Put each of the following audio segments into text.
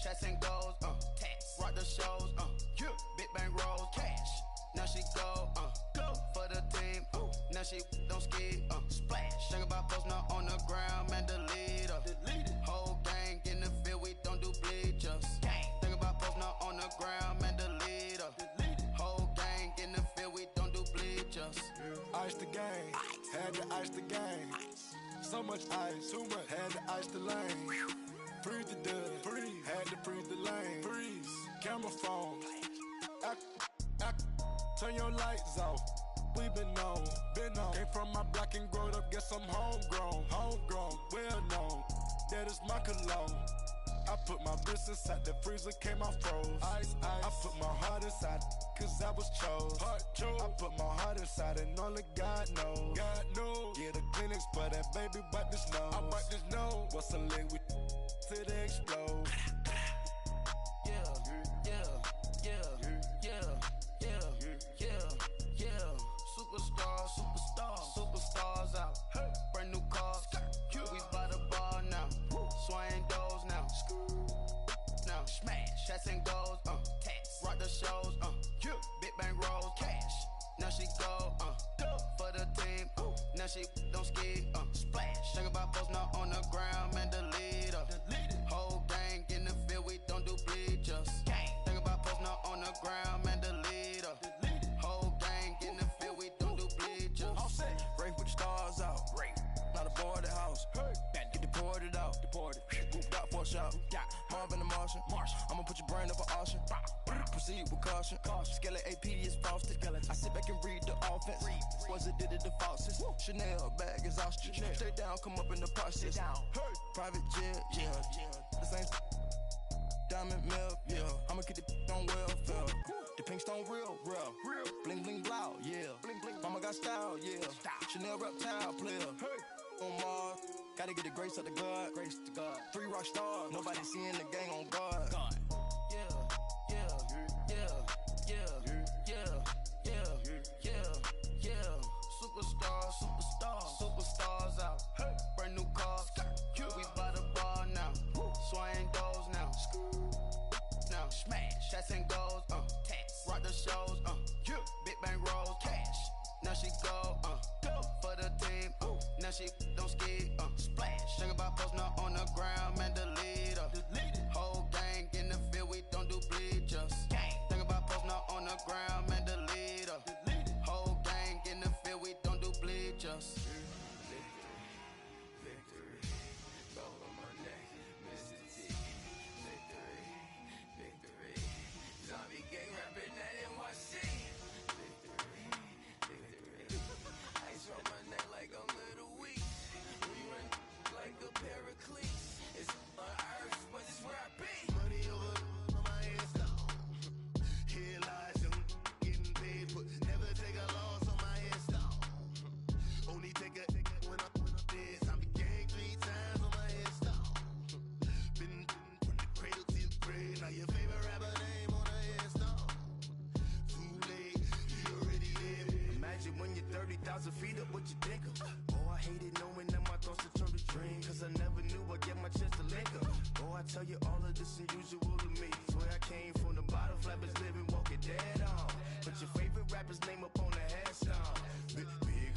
shots and goals, tax. Rock the shows, yeah. Big bang rolls, cash. Now she go for the team, now she don't ski, splash. Think about post now on the ground, man, delete her. Whole gang in the field, we don't do bleachers. Think about post now on the ground, man, delete her. Whole gang in the field, we don't do bleachers. Ice the game, had to ice the game. So much ice, too much, had to ice the lane. Freeze the dub, freeze, had to freeze the lane. Freeze, camera phone, turn your lights off. We been on. Came from my block and growed up, guess I'm homegrown, well known. That is my cologne. I put my wrist inside the freezer, came out froze. Ice. I put my heart inside, cause I was chose. I put my heart inside and only God knows. Yeah, the clinics, but that baby wipe this nose. I wipe this nose. What's a lick with till they explode? Superstars out. Brand new cars. We by the bar now. Swaying doors now. Now smash. Shots and goals. Tax. Rock the shows. Big bang rolls. Cash. Now she go. For the team. Now she don't ski. Splash. Think about post now on the ground, man, delete her. Whole gang in the field, we don't do bleachers. Think about post now on the ground, man, delete her. Whole gang in the field, we don't do bleachers. All set. Rain with the stars out. Rain. Not a boarded house. Get deported out. Moved out for a shot. Marvin the Martian. I'ma put your brain up for auction. Proceed with caution. Skeleton AP is frosted. I sit back and read the offense. Was it did it the falsest? Chanel bag is ostrich. Stay down, come up in the process. Private jet, yeah. The same diamond milk, yeah. I'ma get the on welfare. The pink stone real. Bling bling blow, yeah. Mama got style, yeah. Chanel reptile player. On Mars, gotta get the grace of the God. 3 rock stars, nobody seeing the gang on guard. Superstars out. Brand new cars. We by the bar now. Swaying doors now. Now smash. Shots and goals. Tax. Rock the shows. Big bang rolls. Cash. Now she go. For the team. Now she don't ski. Splash. Think about post now on the ground, man, delete her. Whole gang in the field, we don't do bleachers. Think about post now on the ground, man, delete her. Whole gang in the field, we don't do bleachers. Victory, gold on my neck, Mr. T. Victory, zombie gang rapping that NYC. Victory, ice on my neck like I'm Little Weak. We run like a Pericles. It's on earth, but it's where I be. Money over on my head stone. Here lies young, getting paid, but never take a loss on my head stone. Only take a when I'm dead. I be gang 3 times on my head stone. Been from the cradle to the grave. Now your favorite rapper name on a headstone. Too late, you already there. Imagine when you're 30,000 feet up, what you think of? Oh, I hated knowing that my thoughts would turn to dream. Cause I never knew I'd get my chance to link up. Oh, I tell you all of this unusual to me. Swear I came from the bottom, flappers living, walking dead on. Put your favorite rapper's name up on the headstone. Big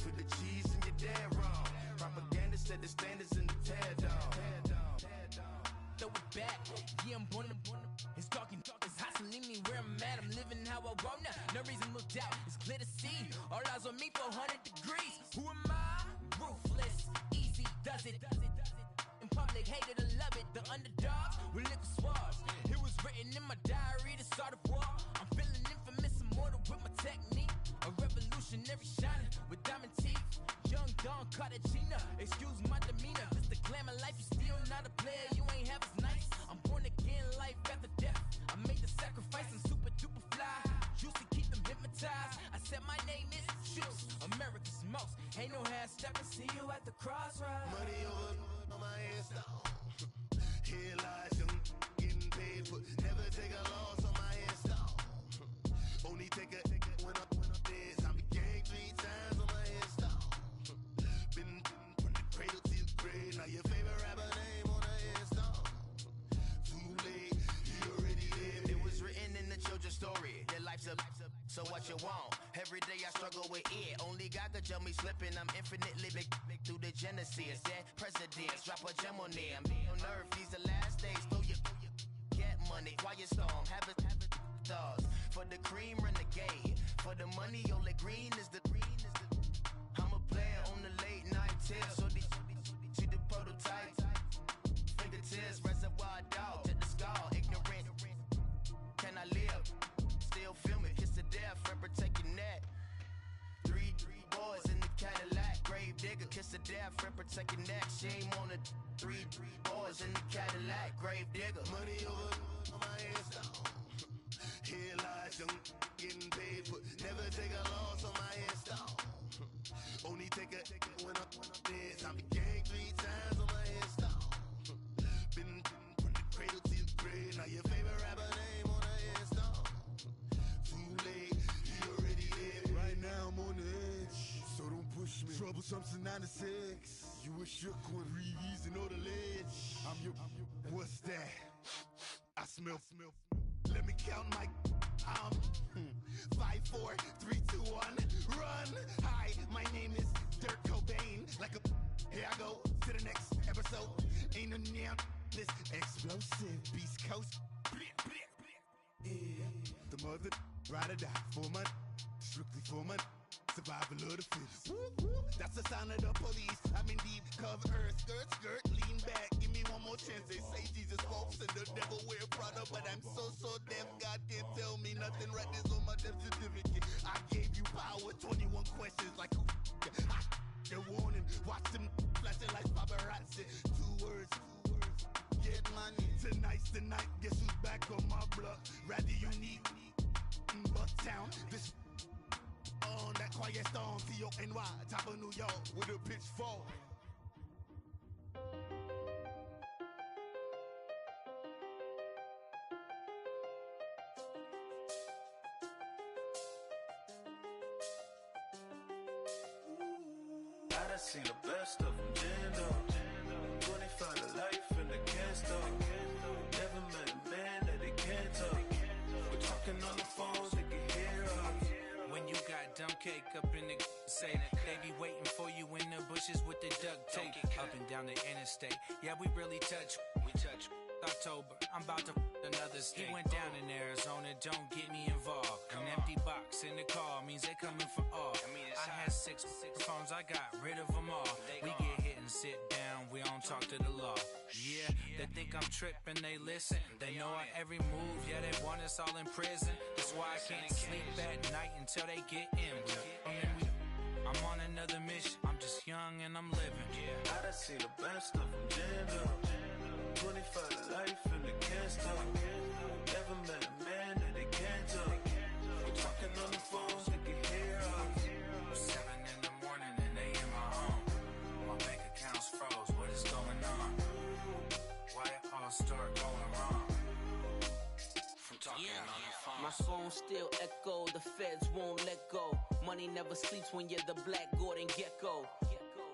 for the cheese and you're dead wrong. Propaganda set the standards in the tear down. Throw it back, yeah, I'm born to. It's dark, it's hot, so leave me where I'm at. I'm living how I want now. No reason to look down, it's clear to see. All eyes on me, 400 degrees. Who am I? Ruthless, easy does it. In public, hated or love it. The underdogs with liquor swabs. It was written in my diary to start a war. I'm feeling infamous, immortal with my technique. A revolutionary shining with diamond teeth. Young Don Cartagena, excuse my demeanor. Just the glamour life, you still not a player. You ain't half as nice. I'm born again, life after death. I made the sacrifice and super duper fly. Used to keep them hypnotized. I said my name is Juice, America's most. Ain't no half stepping. See you at the crossroads. Money over on my headstone. Here lies young, getting paid, but never take a loss on my headstone. Only take a when I'm dead. I be gang 3 times on my headstone. Been from the cradle to the grave. Now your favorite rapper name on a headstone. Too late, what you want. Every day I struggle with it. Only God could tell me slipping. I'm infinitely big through the Genesis. Dead presidents, drop a gem on there. I'm on earth, these the last days. Throw your get money, quiet storm, have it stars. For the cream, renegade. For the money, Ole Green is the I'm a player on the late night tips. So these see the prototype. Fingertips, reservoir dog, to the skull, ignorant. Can I live? Still feel me, kiss the death, friend, protect your neck. Three boys in the Cadillac, grave digger, kiss the death, friend, protect your neck. Shame on the three boys in the Cadillac, grave digger. Money over on my hands down. Here lies young, getting paid for. Never take a loss on my hands down. Only take a when I'm dead. I be gang 3 times on my hands down. Been from the cradle to the grave. Now your favorite rapper name on the hands down. Too late, he already dead. Right now I'm on the edge, so don't push me. Troublesome to 96. You a shook one, breeze and know the ledge. I'm your, what's that? I smell. Let me count my 5, 4, 3, 2, 1, run. Hi, my name is Dirk Cobain. Like a here I go to the next episode. Ain't no damn this explosive Beast Coast. Yeah, the mother ride or die for my strictly for my survival of the fittest. That's the sound of the police. I'm in deep cover earth, skirt, lean back. Give me one more chance. They say Jesus walks and the devil wear Prada, but I'm so deaf. God can't tell me nothing. Right this on my death certificate. I gave you power. 21 questions like who? They're warning. Watch them flashing like paparazzi. 2 words. Get money. Tonight's the night. Guess who's back on my block? Rather unique. Bucktown. This. On that quiet storm, T-O-N-Y, top of New York, with a pitchfork. I done seen the best of them, Jando. 25 to life in the can't stop. Never met a man that they can't talk. We're talking on the phones, they can hear us. When you got dumb cake up in the say they be waiting for you in the bushes with the duct tape up and down the interstate. Yeah, we really touch. We touch. October, I'm about to another state. He went down in Arizona, don't get me involved. An empty box in the car means they coming for all. I had 6 phones, I got rid of them all. We get hit and sit down, we don't talk to the law. Yeah, they think I'm tripping, they listen. They know our every move, yeah, they want us all in prison. That's why I can't sleep at night until they get in. I'm on another mission, I'm just young and I'm living. I done seen the best of them, Jando. 25 to life in the can't stop. Never met a man that they can't talk. We're talking on the phones, they can hear us. 7 in the morning and they in my home. My bank account's froze, what is going on? Why it all start going wrong? From talking on the phone. My phone still echo, the feds won't let go. Money never sleeps when you're the Black Gordon Gecko.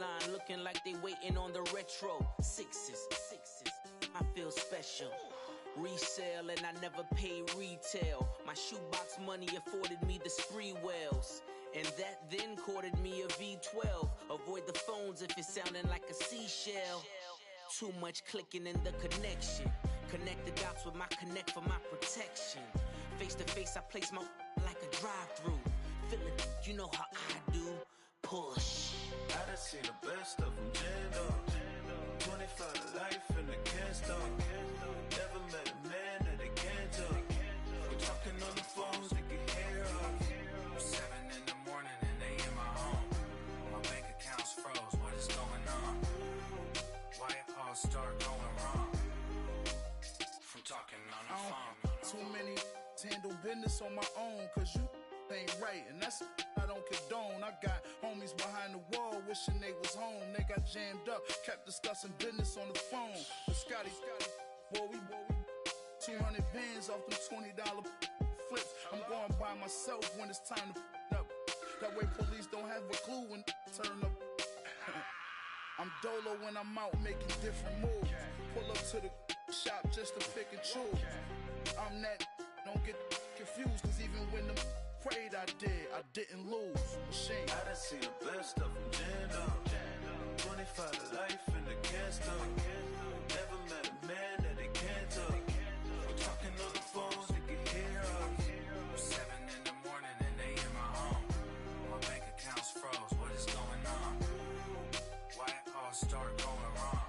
Line looking like they waiting on the retro. Sixes, I feel special. Resale and I never pay retail. My shoebox money afforded me the spree wells. And that then courted me a V12. Avoid the phones if it's sounding like a seashell. Too much clicking in the connection. Connect the dots with my connect for my protection. Face to face I place my like a drive-through. Feeling, you know how I do. Push. I done seen the best of them, Jando. 25 to life in the can't stop. Never met a man that they can't talk. We're talking on the phones, they can hear us. 7 in the morning and they in my home. My bank account's froze, what is going on? Why it all start going wrong? From talking on the phone. Too many handle business on my own, cause you ain't right, and that's I don't condone. I got homies behind the wall wishing they was home. They got jammed up, kept discussing business on the phone. But Scotty, boy, we 200 bands off them $20 flips. I'm going by myself when it's time to up. That way police don't have a clue when turn up. I'm dolo when I'm out making different moves. Pull up to the shop just to pick and choose. I'm that, don't get confused, cause even when the prayed I did. I didn't lose. Machine. I done seen the best of them jammed up. 25 to life in the can't stop. Never met a man that they can't talk. We're talking on the phones, they can hear us. 7 in the morning and they in my home. My bank account's froze, what is going on? Why it all start going wrong?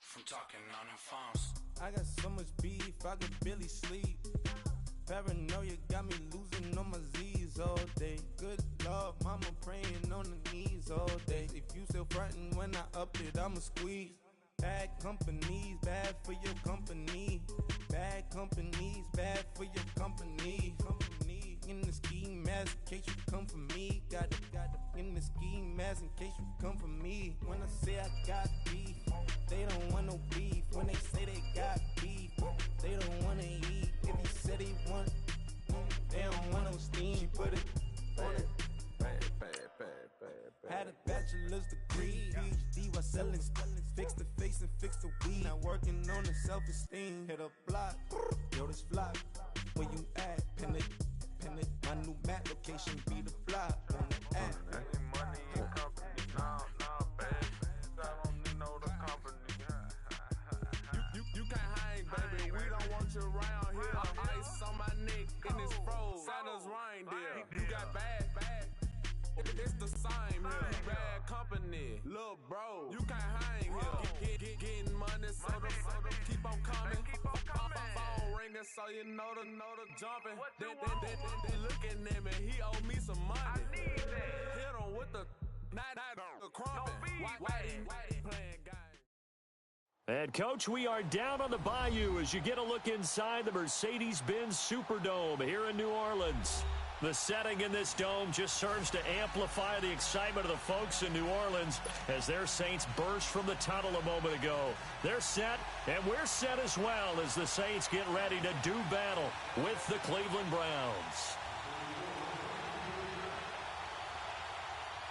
From talking on the phones. I got so much beef, I could barely sleep. Paranoia got me losing on my Z's all day. Good Lord, mama praying on the knees all day. If you still frontin' when I up it, I'ma squeeze. Bad companies, bad for your company. Bad companies, bad for your company. Company in the ski mask in case you come for me. Got it in the ski mask in case you come for me. When I say I got beef, they don't want no beef. When they say they got beef, they don't wanna eat. If he said he want, they don't want no steam. She put it on it. Had a bachelor's degree, PhD while selling. Fix the face and fix the weed. Now working on the self-esteem. Hit a block, yo this fly. Where you at? Pin it. My new map location be the fly on the app. Money and company, nah, baby. I don't need no the company. You can't hang, baby. We don't want you around here. Ice on my neck in this froze. Santa's reindeer. You got bad. It's the same here. Bad company, little bro. You can't hang here. Getting money, so the keep on coming. Phone ringing, so you know the jumping. They looking at me. He owe me some money. Hit him with the not the crumping. Whitey playing guys. And, Coach, we are down on the bayou as you get a look inside the Mercedes-Benz Superdome here in New Orleans. The setting in this dome just serves to amplify the excitement of the folks in New Orleans as their Saints burst from the tunnel a moment ago. They're set, and we're set as well as the Saints get ready to do battle with the Cleveland Browns.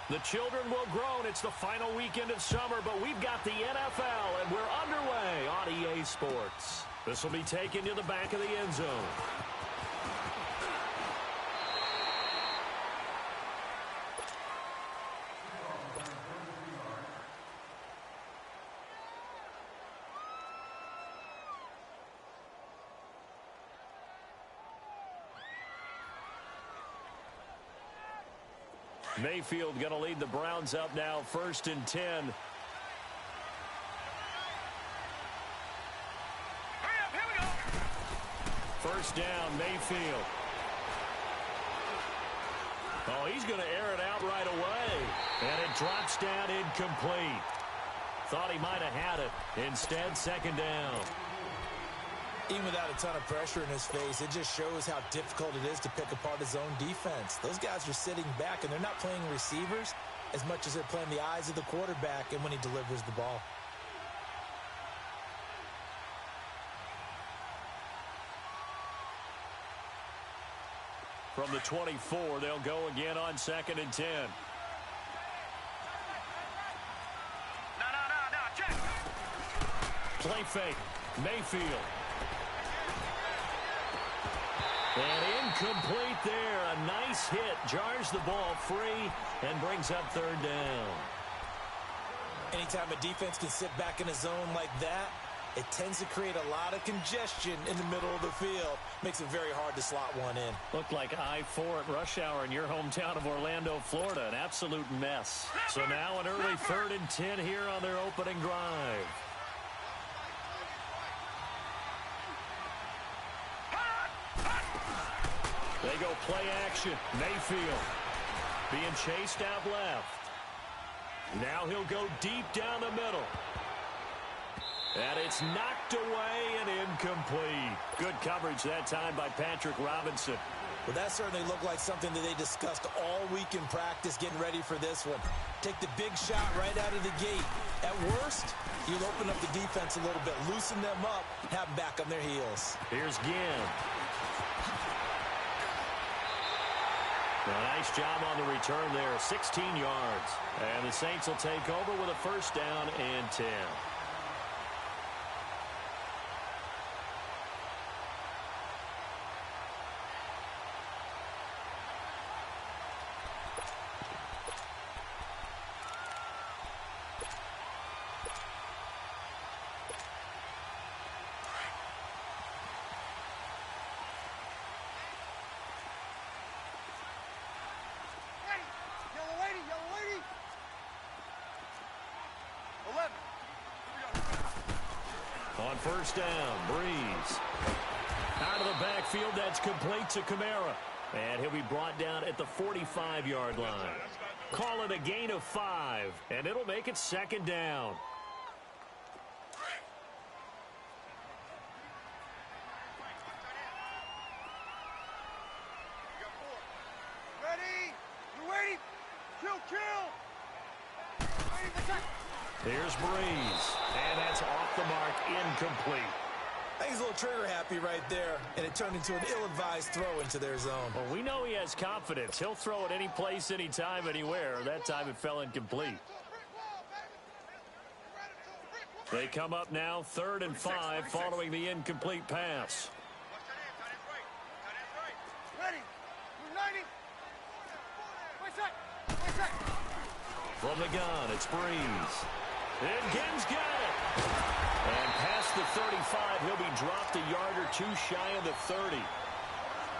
The children will groan. It's the final weekend of summer, but we've got the NFL, and we're underway on EA Sports. This will be taken to the back of the end zone. Mayfield going to lead the Browns up now, 1st and 10. First down, Mayfield. Oh, he's going to air it out right away. And it drops down incomplete. Thought he might have had it. Instead, 2nd down. Even without a ton of pressure in his face, it just shows how difficult it is to pick apart his own defense. Those guys are sitting back, and they're not playing receivers as much as they're playing the eyes of the quarterback and when he delivers the ball. From the 24, they'll go again on 2nd and 10. No, check. Play fake. Mayfield. And incomplete there. A nice hit. Jars the ball free and brings up 3rd down. Anytime a defense can sit back in a zone like that, it tends to create a lot of congestion in the middle of the field. Makes it very hard to slot one in. Looked like I-4 at rush hour in your hometown of Orlando, Florida. An absolute mess. So now an early 3rd and 10 here on their opening drive. They go play action. Mayfield being chased out left. Now he'll go deep down the middle. And it's knocked away and incomplete. Good coverage that time by Patrick Robinson. Well, that certainly looked like something that they discussed all week in practice, getting ready for this one. Take the big shot right out of the gate. At worst, you'll open up the defense a little bit, loosen them up, have them back on their heels. Here's Ginn. A nice job on the return there, 16 yards. And the Saints will take over with a 1st down and 10. On first down, Breeze. Out of the backfield, that's complete to Kamara. And he'll be brought down at the 45-yard line. Call it a gain of 5, and it'll make it second down. Ready? You waiting? Kill! Here's Breeze, and that's off the mark, incomplete. I think he's a little trigger happy right there, and it turned into an ill-advised throw into their zone. Well, we know he has confidence. He'll throw it any place, anytime, anywhere. That time it fell incomplete. They come up now 3rd and 5 following the incomplete pass. Ready? United. From the gun, it's Breeze. And Gibbs got it. And past the 35, he'll be dropped a yard or two shy of the 30.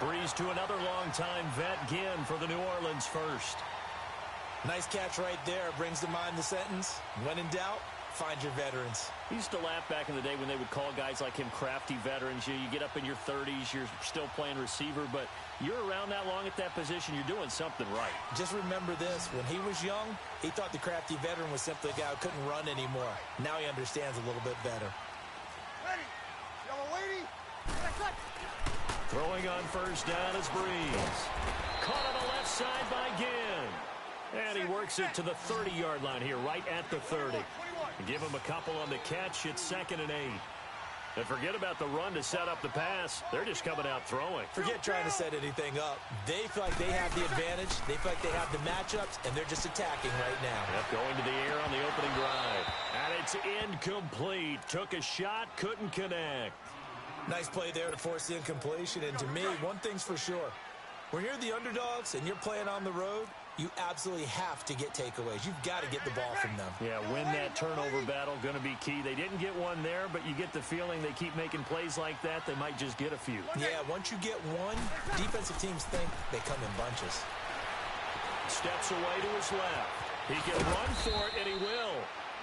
Breeze to another long-time vet, Ginn, for the New Orleans first. Nice catch right there. Brings to mind the sentence, when in doubt, find your veterans. He used to laugh back in the day when they would call guys like him crafty veterans. You get up in your 30s, you're still playing receiver, but you're around that long at that position, you're doing something right. Just remember this, when he was young, he thought the crafty veteran was simply a guy who couldn't run anymore. Now he understands a little bit better. Ready? Yellow lady. Throwing on first down is Breeze. Caught on the left side by Ginn. And he works it to the 30-yard line here, right at the 30. Give him a couple on the catch. It's 2nd and 8. And forget about the run to set up the pass. They're just coming out throwing. Forget trying to set anything up. They feel like they have the advantage. They feel like they have the matchups, and they're just attacking right now. Yep, going to the air on the opening drive. And it's incomplete. Took a shot, couldn't connect. Nice play there to force the incompletion. And to me, one thing's for sure. When you're the underdogs and you're playing on the road, you absolutely have to get takeaways. You've got to get the ball from them. Yeah, win that turnover battle, going to be key. They didn't get one there, but you get the feeling they keep making plays like that, they might just get a few. Yeah, once you get one, defensive teams think they come in bunches. Steps away to his left. He can run for it, and he will.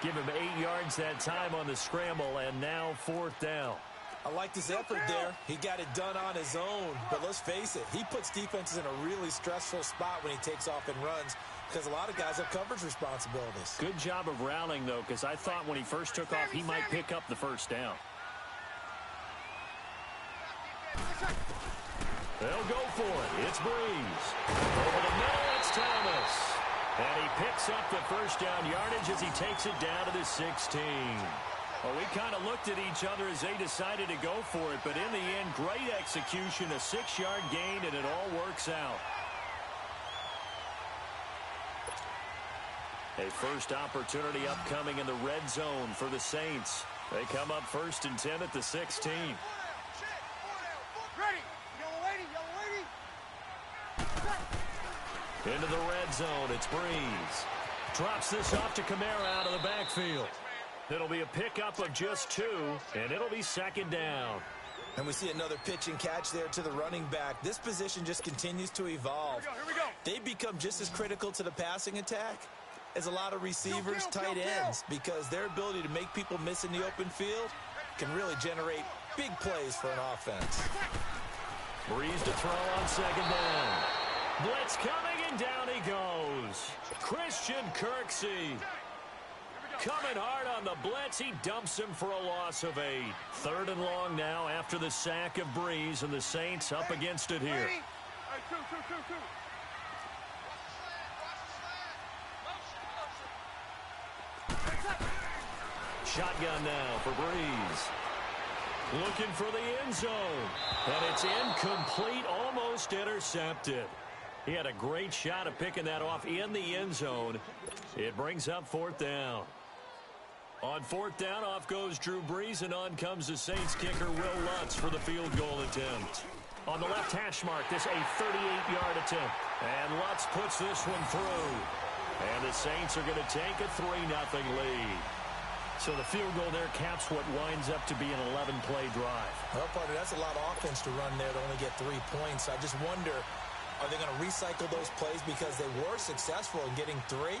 Give him 8 yards that time on the scramble, and now 4th down. I like this effort there. He got it done on his own. But let's face it, he puts defenses in a really stressful spot when he takes off and runs because a lot of guys have coverage responsibilities. Good job of rallying, though, because I thought when he first took off, he might pick up the first down. They'll go for it. It's Breeze. Over the middle, it's Thomas. And he picks up the first down yardage as he takes it down to the 16. Well, we kind of looked at each other as they decided to go for it, but in the end, great execution, a 6-yard gain, and it all works out. A first opportunity upcoming in the red zone for the Saints. They come up 1st and 10 at the 16. Ready? Yellow lady. Into the red zone, it's Breeze. Drops this off to Kamara out of the backfield. It'll be a pickup of just 2, and it'll be 2nd down. And we see another pitch and catch there to the running back. This position just continues to evolve. Here we go. They become just as critical to the passing attack as a lot of receivers, tight ends, because their ability to make people miss in the open field can really generate big plays for an offense. Breeze to throw on 2nd down. Blitz coming, and down he goes. Christian Kirksey. Coming hard on the blitz. He dumps him for a loss of 8. 3rd and long now after the sack of Breeze, and the Saints up against it here. Shotgun now for Breeze. Looking for the end zone. And it's incomplete, almost intercepted. He had a great shot at picking that off in the end zone. It brings up 4th down. On 4th down, off goes Drew Brees, and on comes the Saints kicker, Will Lutz, for the field goal attempt. On the left hash mark, this a 38-yard attempt. And Lutz puts this one through. And the Saints are going to take a 3-0 lead. So the field goal there caps what winds up to be an 11-play drive. Well, partner, that's a lot of offense to run there to only get 3 points. I just wonder, are they going to recycle those plays because they were successful in getting 3?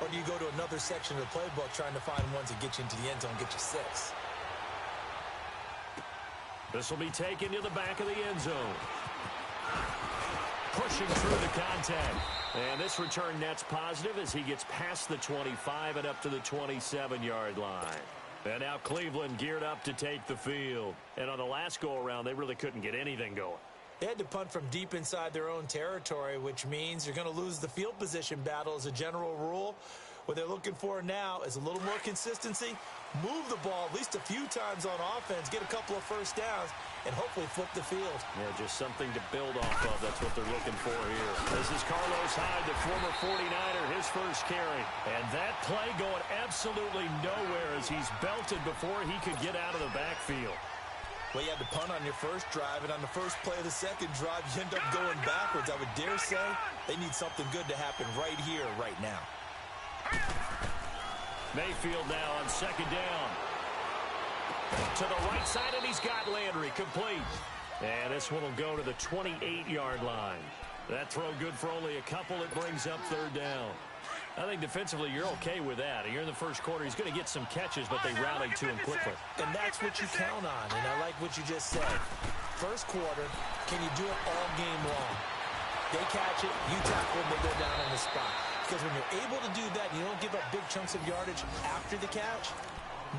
Or do you go to another section of the playbook trying to find ones that get you into the end zone and get you 6? This will be taken to the back of the end zone. Pushing through the contact. And this return net's positive as he gets past the 25 and up to the 27-yard line. And now Cleveland geared up to take the field. And on the last go-around, they really couldn't get anything going. They had to punt from deep inside their own territory, which means you're going to lose the field position battle as a general rule. What they're looking for now is a little more consistency, move the ball at least a few times on offense, get a couple of first downs, and hopefully flip the field. Yeah, just something to build off of. That's what they're looking for here. This is Carlos Hyde, the former 49er, his first carry. And that play going absolutely nowhere as he's belted before he could get out of the backfield. Well, you had to punt on your first drive, and on the first play of the second drive, you end up going backwards. I would dare say they need something good to happen right here, right now. Mayfield now on second down. To the right side, and he's got Landry complete. And this one will go to the 28-yard line. That throw good for only a couple. It brings up third down. I think defensively you're okay with that. Here in the first quarter, he's going to get some catches, but they rallied to him quickly. And that's what you count on, and I like what you just said. First quarter, can you do it all game long? They catch it, you tackle them, they go down on the spot. Because when you're able to do that, and you don't give up big chunks of yardage after the catch,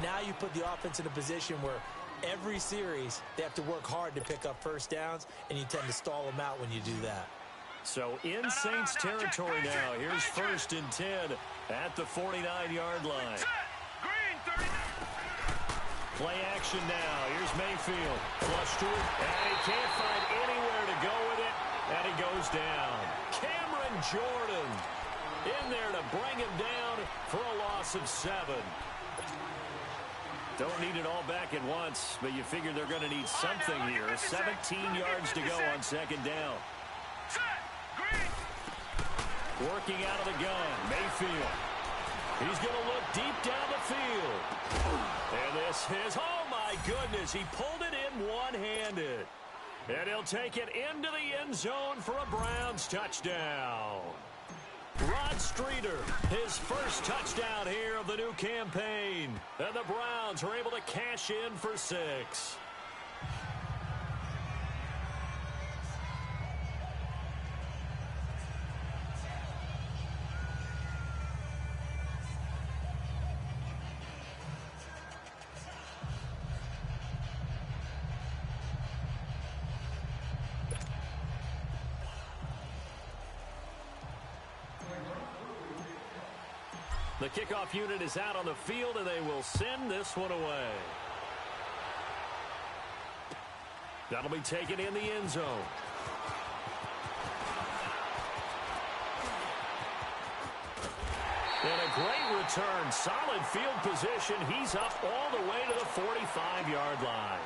now you put the offense in a position where every series they have to work hard to pick up first downs, and you tend to stall them out when you do that. So in Saints territory now. Here's 1st and 10 at the 49-yard line. Play action now. Here's Mayfield. Flush to it, and he can't find anywhere to go with it, and he goes down. Cameron Jordan in there to bring him down for a loss of 7. Don't need it all back at once, but you figure they're going to need something here. 17 yards to go on second down. Working out of the gun, Mayfield. He's going to look deep down the field. And this is, oh my goodness, he pulled it in one-handed. And he'll take it into the end zone for a Browns touchdown. Rod Streeter, his first touchdown here of the new campaign. And the Browns are able to cash in for 6. The kickoff unit is out on the field, and they will send this one away. That'll be taken in the end zone. And a great return. Solid field position. He's up all the way to the 45-yard line.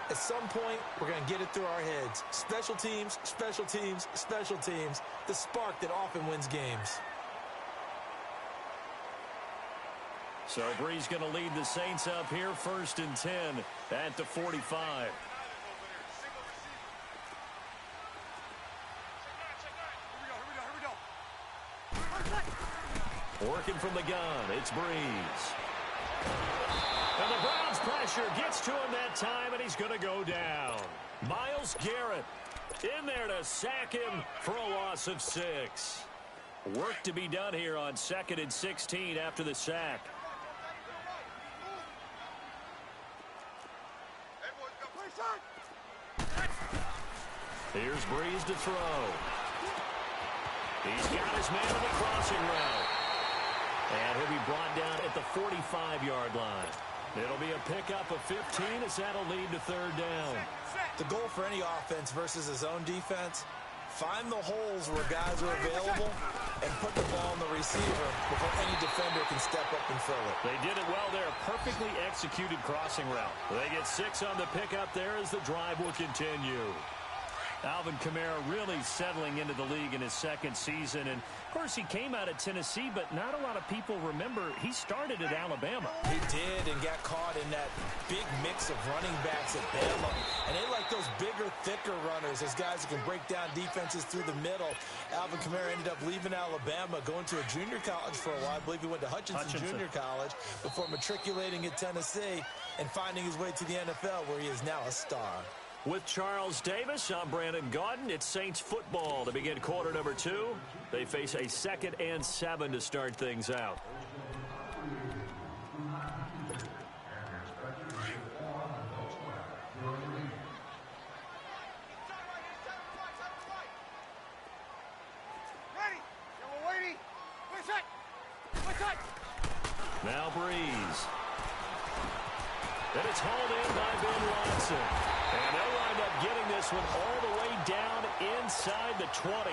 At some point, we're going to get it through our heads. Special teams, special teams, special teams. The spark that often wins games. So Bree's going to lead the Saints up here, 1st and 10 at the 45. Working from the gun, it's Breeze. And the Browns pressure gets to him that time, and he's going to go down. Myles Garrett in there to sack him for a loss of 6. Work to be done here on 2nd and 16 after the sack. Here's Breeze to throw. He's got his man on the crossing route. And he'll be brought down at the 45-yard line. It'll be a pickup of 15 as that'll lead to 3rd down. The goal for any offense versus a zone defense, find the holes where guys are available and put the ball on the receiver before any defender can step up and fill it. They did it well there. Perfectly executed crossing route. They get 6 on the pickup there as the drive will continue. Alvin Kamara really settling into the league in his second season. And, of course, he came out of Tennessee, but not a lot of people remember he started at Alabama. He did and got caught in that big mix of running backs at Bama. And they like those bigger, thicker runners, those guys who can break down defenses through the middle. Alvin Kamara ended up leaving Alabama, going to a junior college for a while. I believe he went to Hutchinson Junior College before matriculating at Tennessee and finding his way to the NFL, where he is now a star. With Charles Davis, I'm Brandon Gaudin. It's Saints football to begin quarter number 2. They face a 2nd and 7 to start things out. Ready. Yellow lady. Wait side. Now Breeze. Then it's hauled in by Ben Watson. And they'll wind up getting this one all the way down inside the 20.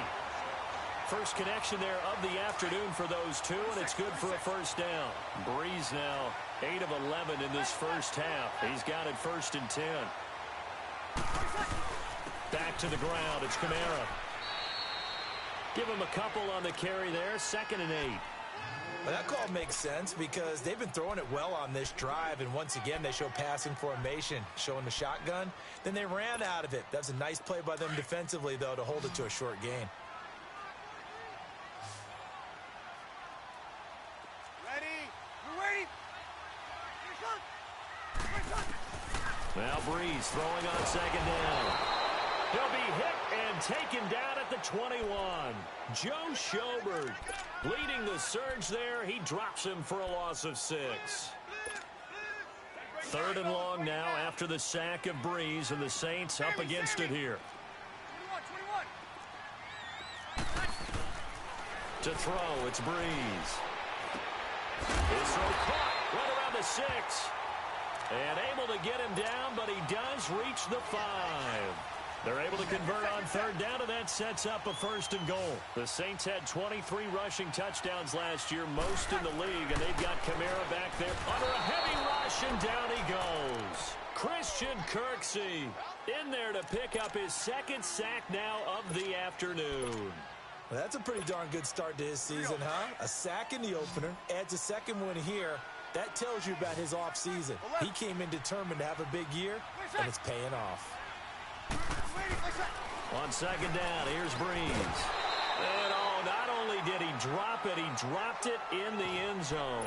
First connection there of the afternoon for those two, and it's good for a first down. Breeze now 8 of 11 in this first half. He's got it 1st and 10. Back to the ground. It's Kamara. Give him a couple on the carry there. 2nd and 8. Well, that call makes sense because they've been throwing it well on this drive, and once again they show passing formation, showing the shotgun. Then they ran out of it. That's a nice play by them defensively, though, to hold it to a short gain. Ready. We're waiting. Now Breeze throwing on 2nd down. He'll be hit and taken down at the 21. Joe Schobert leading the surge there. He drops him for a loss of 6. 3rd and long now after the sack of Breeze, and the Saints up against it here. 21. To throw, it's Breeze. His throw caught right around the 6. And able to get him down, but he does reach the 5. They're able to convert on 3rd down, and that sets up a 1st and goal. The Saints had 23 rushing touchdowns last year, most in the league, and they've got Kamara back there under a heavy rush, and down he goes. Christian Kirksey in there to pick up his 2nd sack now of the afternoon. Well, that's a pretty darn good start to his season, huh? A sack in the opener, adds a 2nd one here. That tells you about his offseason. He came in determined to have a big year, and it's paying off. On 2nd down, here's Breeze. And not only did he drop it, he dropped it in the end zone.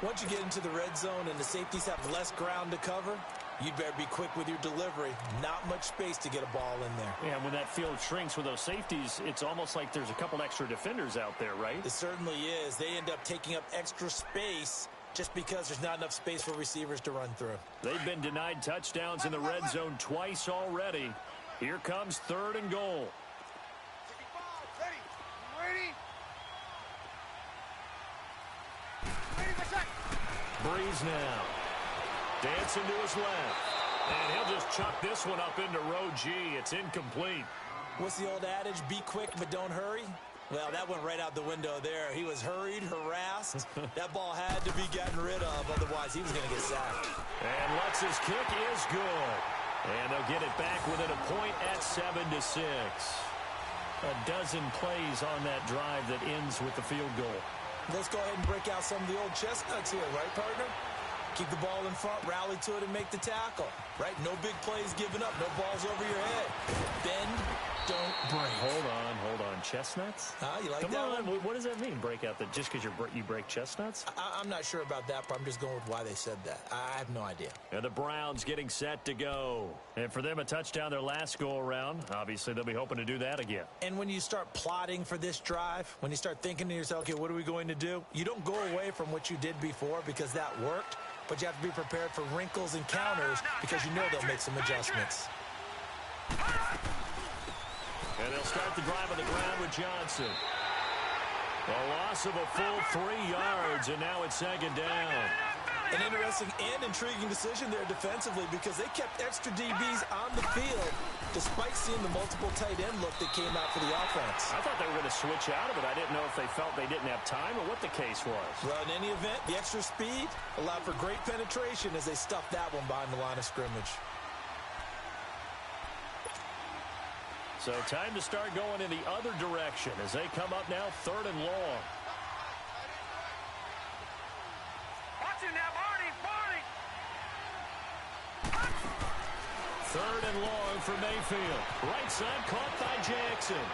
Once you get into the red zone and the safeties have less ground to cover, you'd better be quick with your delivery. Not much space to get a ball in there. Yeah, when that field shrinks with those safeties, it's almost like there's a couple extra defenders out there, right? It certainly is. They end up taking up extra space just because there's not enough space for receivers to run through. They've been denied touchdowns in the red zone twice already. Here comes 3rd and goal. Breeze now. Dancing to his left. And he'll just chuck this one up into row G. It's incomplete. What's the old adage? Be quick, but don't hurry. Well, that went right out the window there. He was hurried, harassed. That ball had to be gotten rid of, otherwise he was going to get sacked. And Lutz's kick is good. And they'll get it back within a point at 7-6. A dozen plays on that drive that ends with the field goal. Let's go ahead and break out some of the old chestnuts here, right, partner? Keep the ball in front, rally to it, and make the tackle. Right? No big plays given up. No balls over your head. Bend, don't break. Hold on. Chestnuts? You like Come that on. one? What does that mean, break out? Just because you break chestnuts? I'm not sure about that, but I'm just going with why they said that. I have no idea. And the Browns getting set to go. And for them, a touchdown their last go-around. Obviously, they'll be hoping to do that again. And when you start plotting for this drive, when you start thinking to yourself, okay, what are we going to do? You don't go away from what you did before because that worked. But you have to be prepared for wrinkles and counters because you know they'll make some adjustments. And they'll start the drive on the ground with Johnson. A loss of a full 3 yards, and now it's 2nd down. An interesting and intriguing decision there defensively because they kept extra DBs on the field despite seeing the multiple tight end look that came out for the offense. I thought they were going to switch out of it. I didn't know if they felt they didn't have time or what the case was. Well, in any event, the extra speed allowed for great penetration as they stuffed that one behind the line of scrimmage. So time to start going in the other direction as they come up now 3rd and long. Watch it now, Barney! 3rd and long for Mayfield. Right side caught by Jackson.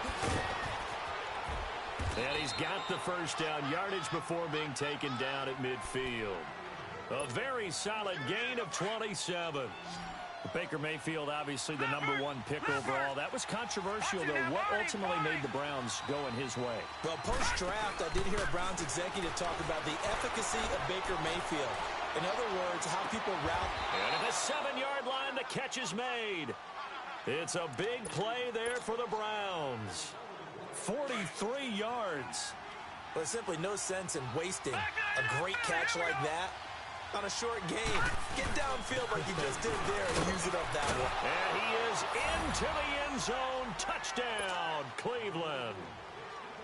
And he's got the first down yardage before being taken down at midfield. A very solid gain of 27. Baker Mayfield, obviously the #1 pick overall. That was controversial, though. What ultimately made the Browns go in his way? Well, post-draft, I did hear a Browns executive talk about the efficacy of Baker Mayfield. In other words, how people route. And at the 7-yard line, the catch is made. It's a big play there for the Browns. 43 yards. There's simply no sense in wasting a great catch like that on a short game. Get downfield like you just did there and use it up that way. And he is into the end zone. Touchdown, Cleveland.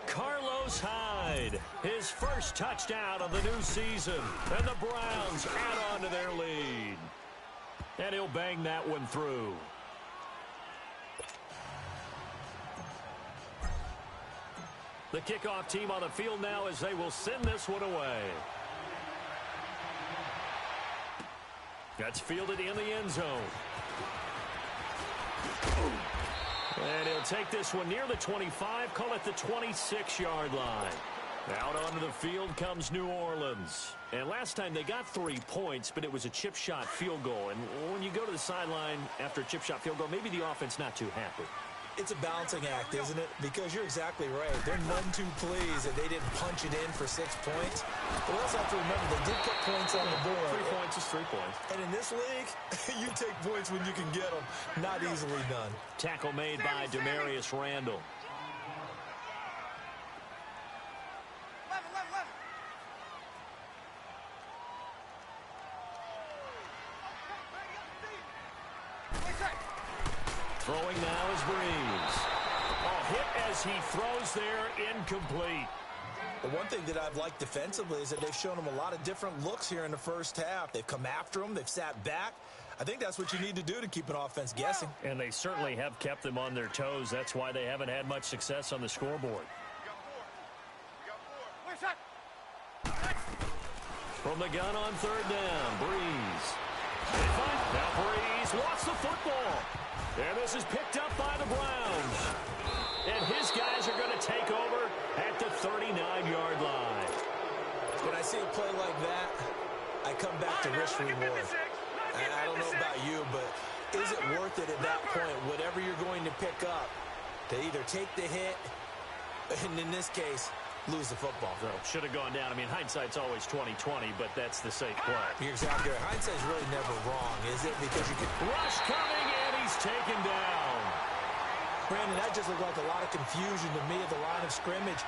Carlos Hyde, his first touchdown of the new season. And the Browns add on to their lead. And he'll bang that one through. The kickoff team on the field now as they will send this one away. That's fielded in the end zone. And he'll take this one near the 25, call it the 26-yard line. Out onto the field comes New Orleans. And last time they got 3 points, but it was a chip shot field goal. And when you go to the sideline after a chip shot field goal, maybe the offense not too happy. It's a balancing act, isn't it? Because you're exactly right. They're none too pleased that they didn't punch it in for 6 points. But we also have to remember they did put points on the board. 3 points is 3 points. And in this league, you take points when you can get them. Not easily done. Tackle made by Demarius Randall. Throwing now is Breeze. A hit as he throws there, incomplete. The one thing that I've liked defensively is that they've shown him a lot of different looks here in the first half. They've come after him. They've sat back. I think that's what you need to do to keep an offense guessing. And they certainly have kept them on their toes. That's why they haven't had much success on the scoreboard. From the gun on 3rd down, Breeze. Now Breeze lost the football. And this is picked up by the Browns. And his guys are going to take over at the 39-yard line. When I see a play like that, I come back to risk reward. I don't know about you, but is it worth it at that point, whatever you're going to pick up, to either take the hit, and in this case, lose the football? So, should have gone down. I mean, hindsight's always 20/20, but that's the safe play. You're exactly right. Hindsight's really never wrong, is it? Because you can... Rush coming, and he's taken down. Brandon, that just looked like a lot of confusion to me at the line of scrimmage.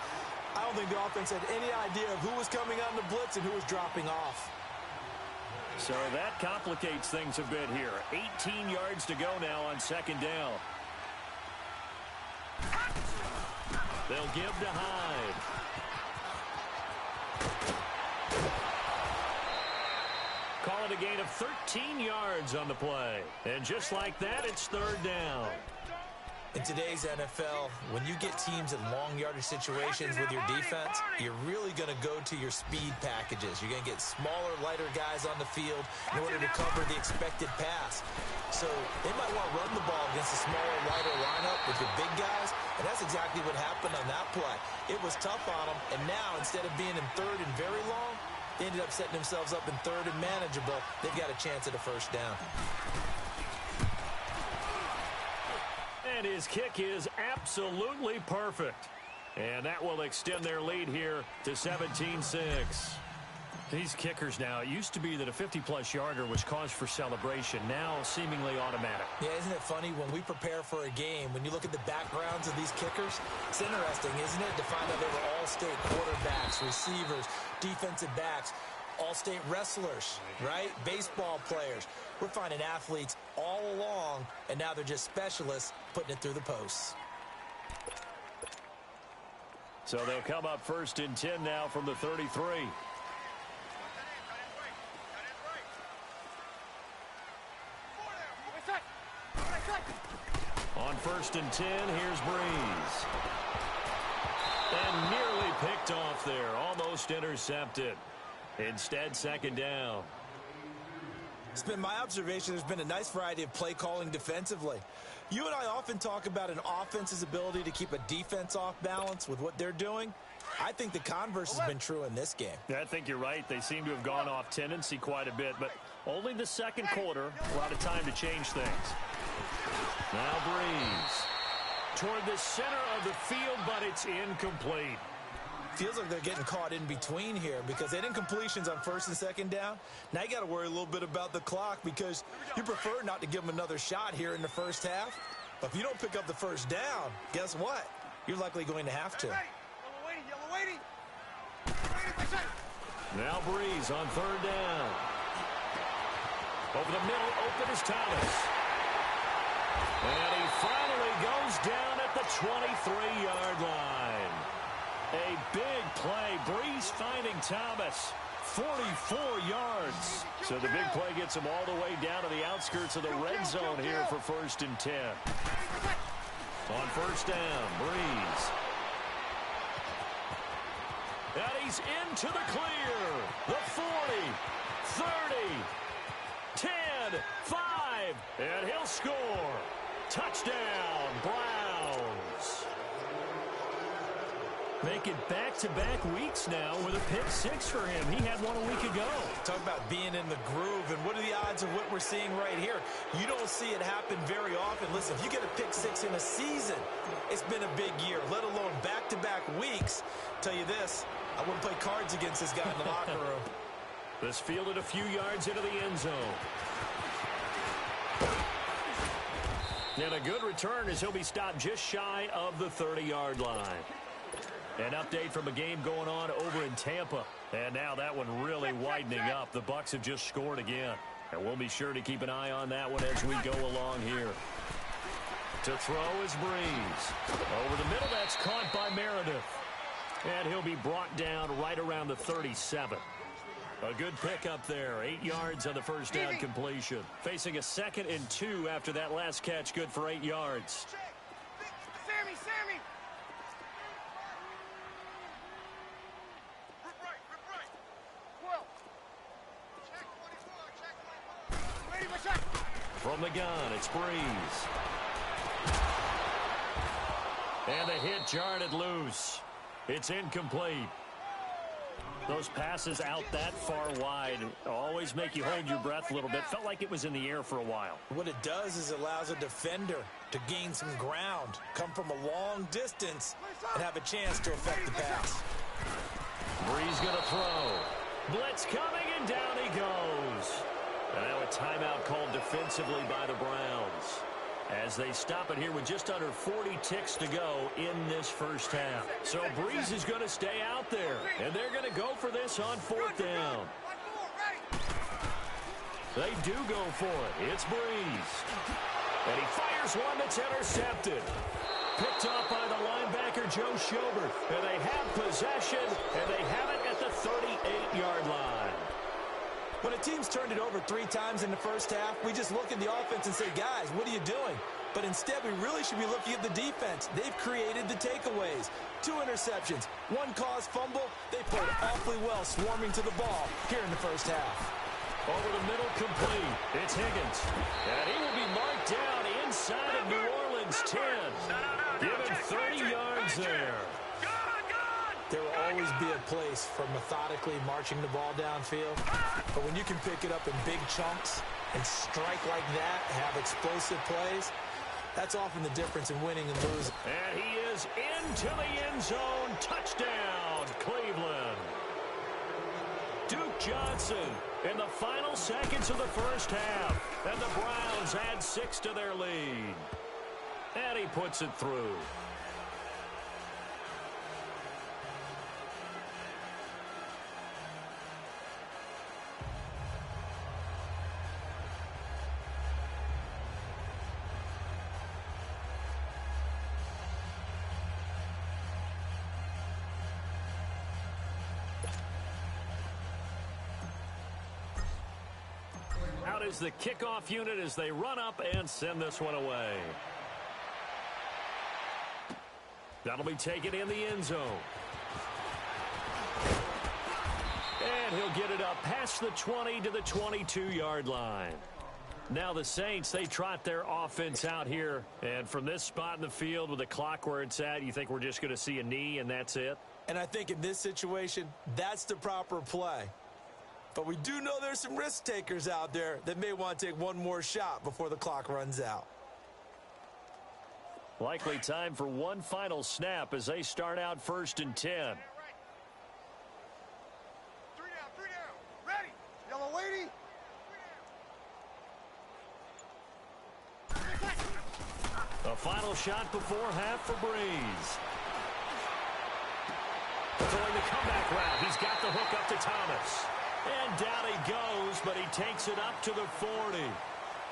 I don't think the offense had any idea of who was coming on the blitz and who was dropping off. So that complicates things a bit here. 18 yards to go now on 2nd down. They'll give to Hyde. Call it a gain of 13 yards on the play. And just like that, it's 3rd down. In today's NFL, when you get teams in long yardage situations with your defense, you're really going to go to your speed packages. You're going to get smaller, lighter guys on the field in order to cover the expected pass. So they might want to run the ball against a smaller, lighter lineup with your big guys, and that's exactly what happened on that play. It was tough on them, and now instead of being in 3rd and very long, they ended up setting themselves up in 3rd and manageable. They've got a chance at a 1st down. And his kick is absolutely perfect. And that will extend their lead here to 17-6. These kickers now, it used to be that a 50-plus yarder was cause for celebration. Now seemingly automatic. Yeah, isn't it funny when we prepare for a game, when you look at the backgrounds of these kickers, it's interesting, isn't it, to find out they were all-state quarterbacks, receivers, defensive backs, all-state wrestlers, right? Baseball players. We're finding athletes all along, and now they're just specialists putting it through the posts. So they'll come up 1st and 10 now from the 33. On 1st and 10, here's Breeze. And nearly picked off there. Almost intercepted. Instead, 2nd down. It's been my observation there's been a nice variety of play calling defensively. You and I often talk about an offense's ability to keep a defense off balance with what they're doing. I think the converse has been true in this game. Yeah, I think you're right. They seem to have gone off tendency quite a bit, but only the 2nd quarter. A lot of time to change things. Now Breeze. Toward the center of the field, but it's incomplete. Feels like they're getting caught in between here because they had incompletions on 1st and 2nd down. Now you got to worry a little bit about the clock because you prefer not to give them another shot here in the 1st half. But if you don't pick up the 1st down, guess what? You're likely going to have to. Yellow waiting. Now Breeze on 3rd down. Over the middle, open is Thomas. And he finally goes down at the 23-yard line. A big play. Breeze finding Thomas. 44 yards. So the big play gets him all the way down to the outskirts of the red zone here for 1st and 10. On 1st down, Breeze. And he's into the clear. The 40, 30, 10, 5, and he'll score. Touchdown, Browns. Make it back-to-back weeks now with a pick 6 for him. He had one a week ago. Talk about being in the groove, and what are the odds of what we're seeing right here? You don't see it happen very often. Listen, if you get a pick 6 in a season, it's been a big year, let alone back-to-back weeks. Tell you this, I wouldn't play cards against this guy in the locker room. This fielded a few yards into the end zone. And a good return as he'll be stopped just shy of the 30-yard line. An update from a game going on over in Tampa. And now that one really widening up. The Bucs have just scored again. And we'll be sure to keep an eye on that one as we go along here. To throw is Breeze. Over the middle, that's caught by Meredith. And he'll be brought down right around the 37. A good pickup there. 8 yards on the 1st down completion. Facing a 2nd and 2 after that last catch. Good for 8 yards. Sammy! From the gun, it's Breeze. And the hit jarred it loose. It's incomplete. Those passes out that far wide always make you hold your breath a little bit. Felt like it was in the air for a while. What it does is it allows a defender to gain some ground, come from a long distance, and have a chance to affect the pass. Breeze going to throw. Blitz coming, and down he goes. And now a timeout called defensively by the Browns as they stop it here with just under 40 ticks to go in this 1st half. So Breeze is going to stay out there, and they're going to go for this on 4th down. They do go for it. It's Breeze. And he fires one that's intercepted. Picked off by the linebacker, Joe Schobert. And they have possession, and they have it at the 38-yard line. When a team's turned it over 3 times in the 1st half, we just look at the offense and say, guys, what are you doing? But instead, we really should be looking at the defense. They've created the takeaways. 2 interceptions, 1 caused fumble. They played awfully well swarming to the ball here in the 1st half. Over the middle, complete. It's Higgins. And he will be marked down inside of New Orleans 10. Given 30 yards there. There will always be a place for methodically marching the ball downfield. But when you can pick it up in big chunks and strike like that, have explosive plays, that's often the difference in winning and losing. And he is into the end zone. Touchdown, Cleveland. Duke Johnson in the final seconds of the 1st half. And the Browns add 6 to their lead. And he puts it through. Out is the kickoff unit as they run up and send this one away. That'll be taken in the end zone. And he'll get it up past the 20 to the 22-yard line. Now the Saints, they trot their offense out here. And from this spot in the field with the clock where it's at, you think we're just going to see a knee and that's it? And I think in this situation, that's the proper play. But we do know there's some risk takers out there that may want to take one more shot before the clock runs out. Likely time for one final snap as they start out 1st and 10. 3 down. Ready. Yellow lady. A final shot before half for Breeze. Throwing the comeback route. He's got the hook up to Thomas. And down he goes, but he takes it up to the 40.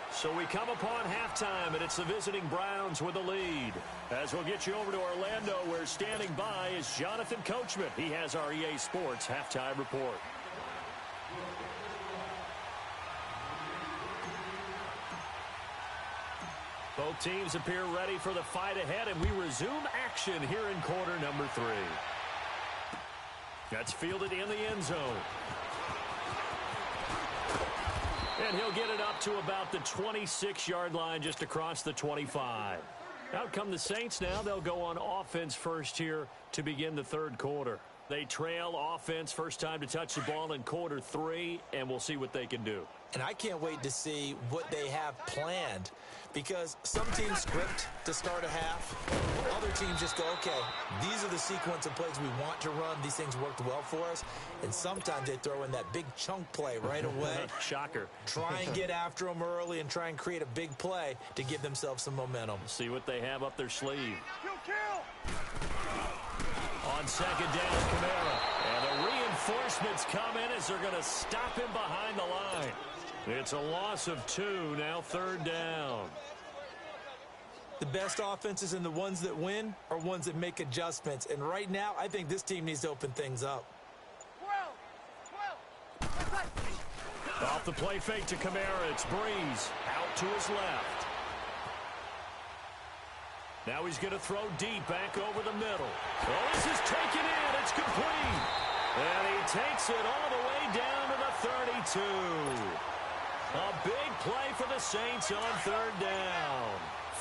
So we come upon halftime, and it's the visiting Browns with the lead. As we'll get you over to Orlando, where standing by is Jonathan Coachman. He has our EA Sports halftime report. Both teams appear ready for the fight ahead, and we resume action here in quarter number 3. That's fielded in the end zone. And he'll get it up to about the 26-yard line, just across the 25. Out come the Saints now. They'll go on offense first here to begin the third quarter. They trail offense, first time to touch the ball in quarter 3, and we'll see what they can do. And I can't wait to see what they have planned, because some teams script to start a half. Other teams just go, okay, these are the sequence of plays we want to run. These things worked well for us. And sometimes they throw in that big chunk play right away. Shocker. Try and get after them early and try and create a big play to give themselves some momentum. See what they have up their sleeve. On second down, Kamara. And the reinforcements come in as they're going to stop him behind the line. It's a loss of 2, now 3rd down. The best offenses and the ones that win are ones that make adjustments. And right now, I think this team needs to open things up. Off the play fake to Kamara, it's Breeze out to his left. Now he's going to throw deep back over the middle. Oh, this is taken in. It's complete. And he takes it all the way down to the 32. A big play for the Saints on 3rd down.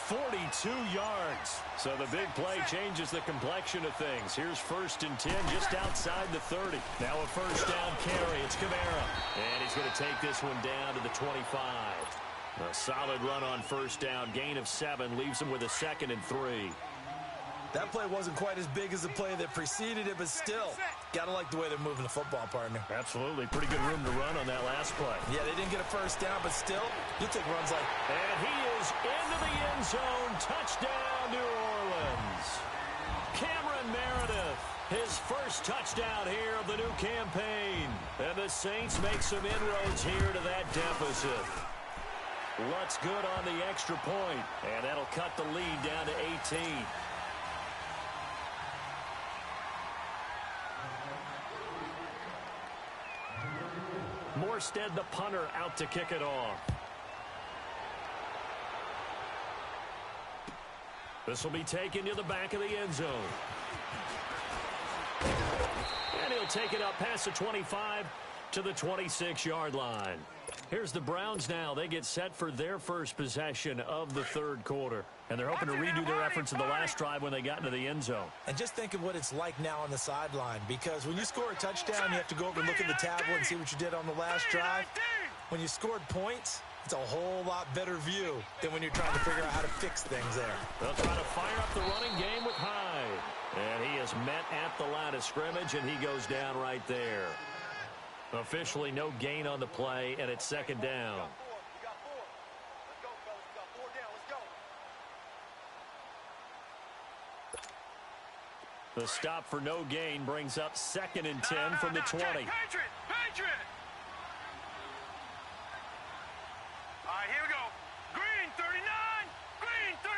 42 yards. So the big play changes the complexion of things. Here's 1st and 10 just outside the 30. Now a first down carry. It's Kamara. And he's going to take this one down to the 25. A solid run on 1st down. Gain of 7 leaves him with a 2nd and 3. That play wasn't quite as big as the play that preceded it, but still, got to like the way they're moving the football, partner. Absolutely. Pretty good room to run on that last play. Yeah, they didn't get a first down, but still, you'll take runs like... And he is into the end zone. Touchdown, New Orleans. Cameron Meredith, his first touchdown here of the new campaign. And the Saints make some inroads here to that deficit. Looks good on the extra point, and that'll cut the lead down to 18. Morstead, the punter, out to kick it off. This will be taken to the back of the end zone. And he'll take it up past the 25 to the 26-yard line. Here's the Browns now. They get set for their first possession of the third quarter. And they're hoping to redo their efforts in the last drive when they got into the end zone. And just think of what it's like now on the sideline, because when you score a touchdown, you have to go over and look at the tablet and see what you did on the last drive. When you scored points, it's a whole lot better view than when you're trying to figure out how to fix things there. They'll try to fire up the running game with Hyde. And he is met at the line of scrimmage, and he goes down right there. Officially no gain on the play, and it's 2nd down. The stop for no gain brings up 2nd and 10 from the 20. Patriot! All right, here we go. Green 39! Green 39!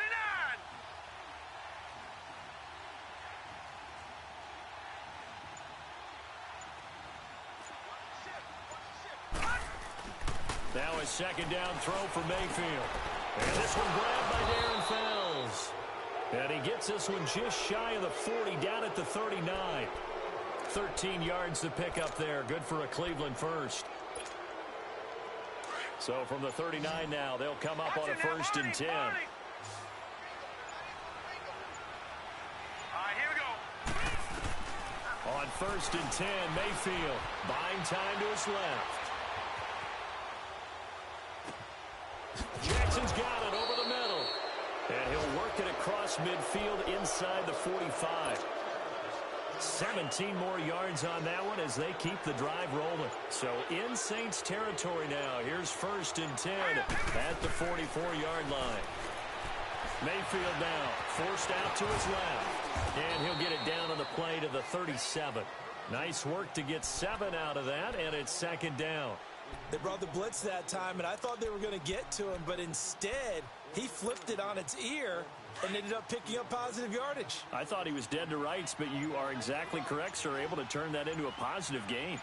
Now a 2nd down throw for Mayfield. And this one grabbed by Darren Fells. And he gets this one just shy of the 40, down at the 39. 13 yards to pick up there. Good for a Cleveland first. So from the 39 now, they'll come up on a 1st and 10. All right, here we go. On 1st and 10, Mayfield buying time to his left. Jackson's got it over the middle. And he'll work it across midfield inside the 45. 17 more yards on that one as they keep the drive rolling. So in Saints territory now. Here's 1st and 10 at the 44-yard line. Mayfield now forced out to his left. And he'll get it down on the play to the 37. Nice work to get 7 out of that, and it's 2nd down. They brought the blitz that time, and I thought they were going to get to him, but instead he flipped it on its ear and ended up picking up positive yardage. I thought he was dead to rights, but you are exactly correct, sir. Able to turn that into a positive gain.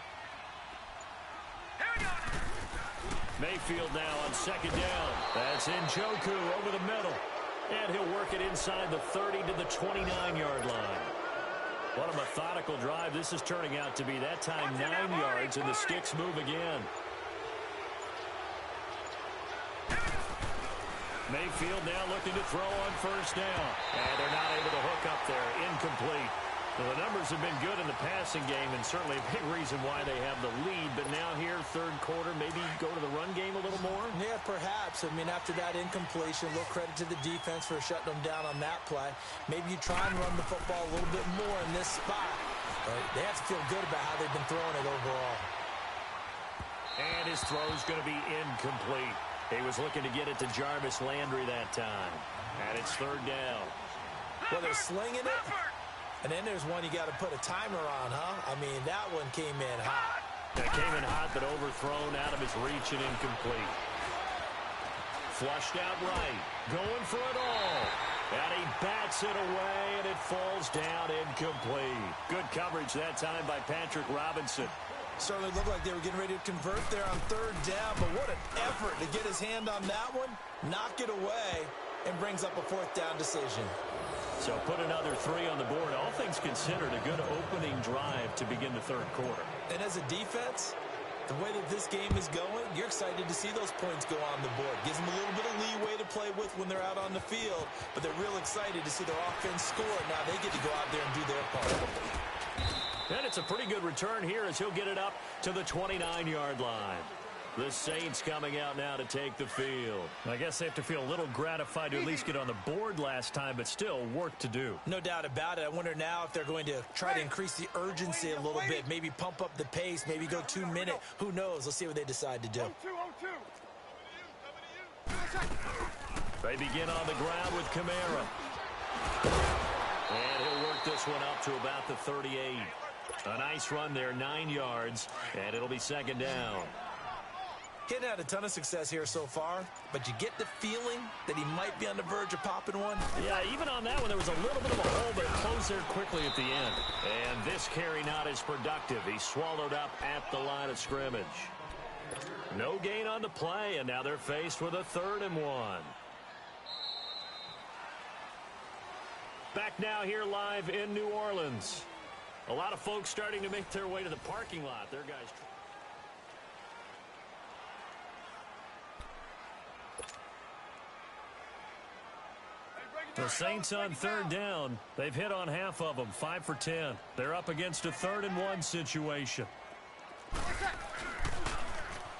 Mayfield now on 2nd down. That's Njoku over the middle. And he'll work it inside the 30 to the 29-yard line. What a methodical drive this is turning out to be. That time 9 yards, and the sticks move again. Mayfield now looking to throw on 1st down. And they're not able to hook up there. Incomplete. Well, the numbers have been good in the passing game, and certainly a big reason why they have the lead. But now here, 3rd quarter, maybe go to the run game a little more? Yeah, perhaps. I mean, after that incompletion, a little credit to the defense for shutting them down on that play. Maybe you try and run the football a little bit more in this spot. But they have to feel good about how they've been throwing it overall. And his throw's going to be incomplete. He was looking to get it to Jarvis Landry that time. And it's 3rd down. Well, they're slinging it. And then there's one you got to put a timer on, huh? I mean, that one came in hot. That came in hot, but overthrown out of his reach and incomplete. Flushed out right. Going for it all. And he bats it away, and it falls down incomplete. Good coverage that time by Patrick Robinson. Certainly looked like they were getting ready to convert there on 3rd down, but what an effort to get his hand on that one, knock it away, and brings up a 4th down decision. So put another 3 on the board. All things considered, a good opening drive to begin the 3rd quarter. And as a defense, the way that this game is going, you're excited to see those points go on the board. Gives them a little bit of leeway to play with when they're out on the field, but they're real excited to see their offense score. Now they get to go out there and do their part. And it's a pretty good return here as he'll get it up to the 29-yard line. The Saints coming out now to take the field. I guess they have to feel a little gratified to at least get on the board last time, but still work to do. No doubt about it. I wonder now if they're going to try to increase the urgency a little bit, maybe pump up the pace, maybe go 2-minute. Who knows? Let's see what they decide to do. They begin on the ground with Kamara. And he'll work this one up to about the 38. A nice run there, 9 yards, and it'll be 2nd down. He hadn't had a ton of success here so far, but you get the feeling that he might be on the verge of popping one. Yeah, even on that one, there was a little bit of a hole, but it closed there quickly at the end. And this carry not as productive. He swallowed up at the line of scrimmage. No gain on the play, and now they're faced with a 3rd and 1. Back now here live in New Orleans. A lot of folks starting to make their way to the parking lot. Their guys... The Saints on 3rd down. They've hit on half of them, 5 for 10. They're up against a 3rd and 1 situation.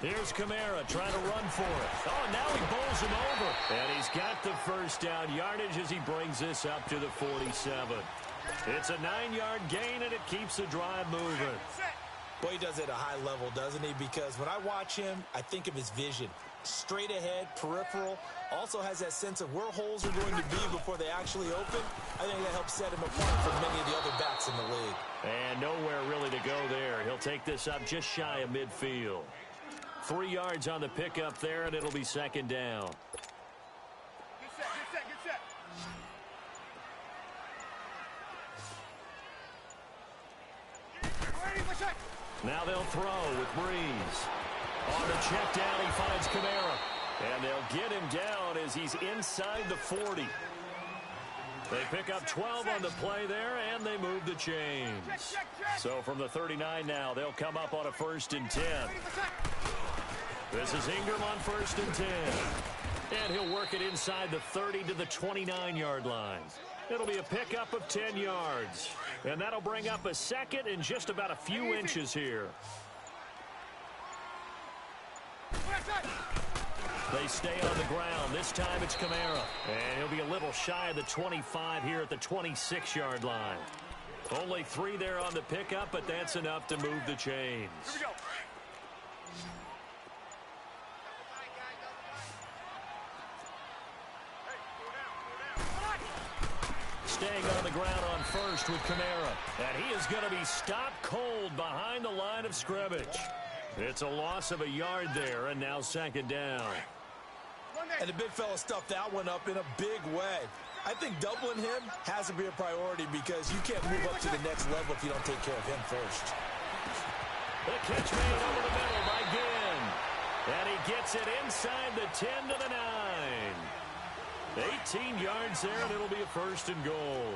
Here's Kamara trying to run for it. Oh, and now he bowls him over. And he's got the 1st down yardage as he brings this up to the 47. It's a 9-yard gain, and it keeps the drive moving. Boy, he does it at a high level, doesn't he? Because when I watch him, I think of his vision. Straight ahead, peripheral, also has that sense of where holes are going to be before they actually open. I think that helps set him apart from many of the other backs in the league. And nowhere really to go there. He'll take this up just shy of midfield. 3 yards on the pickup there, and it'll be 2nd down. Get set. Now they'll throw with Breeze. On the check down, he finds Kamara. And they'll get him down as he's inside the 40. They pick up 12 on the play there, and they move the chains. So from the 39 now, they'll come up on a 1st and 10. This is Ingram on 1st and 10. And he'll work it inside the 30 to the 29-yard line. It'll be a pickup of 10 yards. And that'll bring up a 2nd and just about a few inches here. They stay on the ground. This time it's Kamara. And he'll be a little shy of the 25 here at the 26-yard line. Only 3 there on the pickup, but that's enough to move the chains. Here we go. Staying on the ground on 1st with Kamara. And he is going to be stopped cold behind the line of scrimmage. It's a loss of a yard there, and now 2nd down. And the big fella stuffed that one up in a big way. I think doubling him has to be a priority because you can't move up to the next level if you don't take care of him first. The catch made over the middle by Ginn. And he gets it inside the 10 to the 9. 18 yards there, and it'll be a 1st and goal.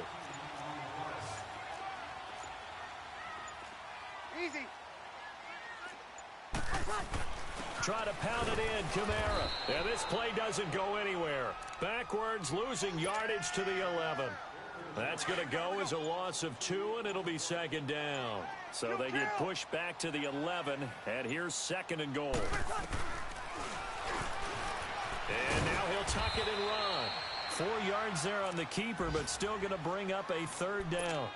Easy. Try to pound it in, Kamara. And this play doesn't go anywhere. Backwards, losing yardage to the 11. That's going to go as a loss of 2, and it'll be 2nd down. So they get pushed back to the 11, and here's 2nd and goal. And now he'll tuck it and run. 4 yards there on the keeper, but still going to bring up a 3rd down.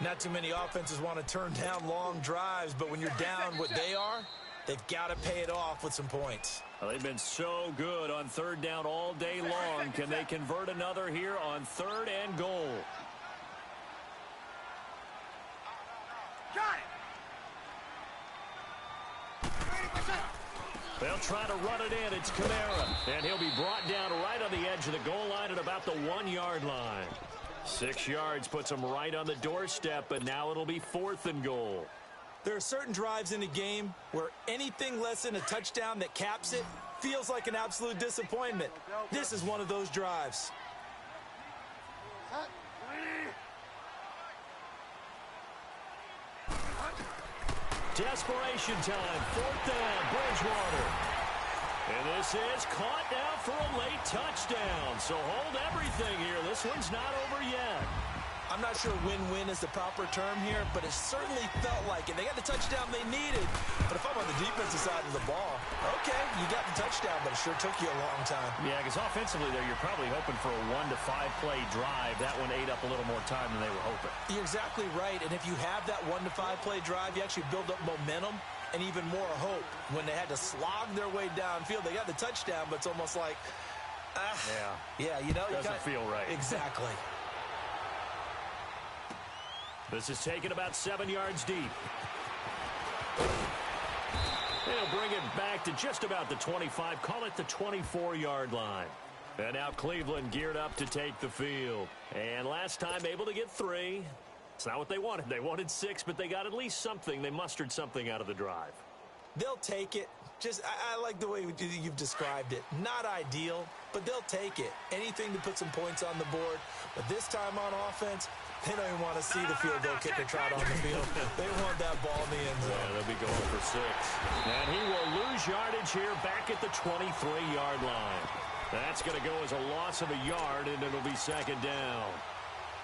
Not too many offenses want to turn down long drives, but when you're down what they are, they've got to pay it off with some points. Well, they've been so good on 3rd down all day long. Can they convert another here on 3rd and goal? Got it. They'll try to run it in. It's Kamara. And he'll be brought down right on the edge of the goal line at about the 1-yard line. 6 yards puts him right on the doorstep, but now it'll be 4th and goal. There are certain drives in a game where anything less than a touchdown that caps it feels like an absolute disappointment. This is one of those drives. Desperation time. 4th down, Bridgewater. And this is caught now for a late touchdown. So hold everything here. This one's not over yet. I'm not sure win-win is the proper term here, but it certainly felt like it. They got the touchdown they needed. But if I'm on the defensive side of the ball, okay, you got the touchdown, but it sure took you a long time. Yeah, because offensively there, you're probably hoping for a 1 to 5 play drive. That one ate up a little more time than they were hoping. You're exactly right. And if you have that 1 to 5 play drive, you actually build up momentum and even more hope. When they had to slog their way downfield, they got the touchdown, but it's almost like, yeah, you know, doesn't feel right. Exactly. This is taken about 7 yards deep. They'll bring it back to just about the 25. Call it the 24-yard line. And now Cleveland geared up to take the field. And last time able to get 3. It's not what they wanted. They wanted 6, but they got at least something. They mustered something out of the drive. They'll take it. I like the way you've described it. Not ideal, but they'll take it. Anything to put some points on the board. But this time on offense, they don't even want to see the field goal kicker trot on the field. They want that ball in the end zone. Yeah, they'll be going for 6. And he will lose yardage here back at the 23-yard line. That's going to go as a loss of a yard, and it'll be 2nd down.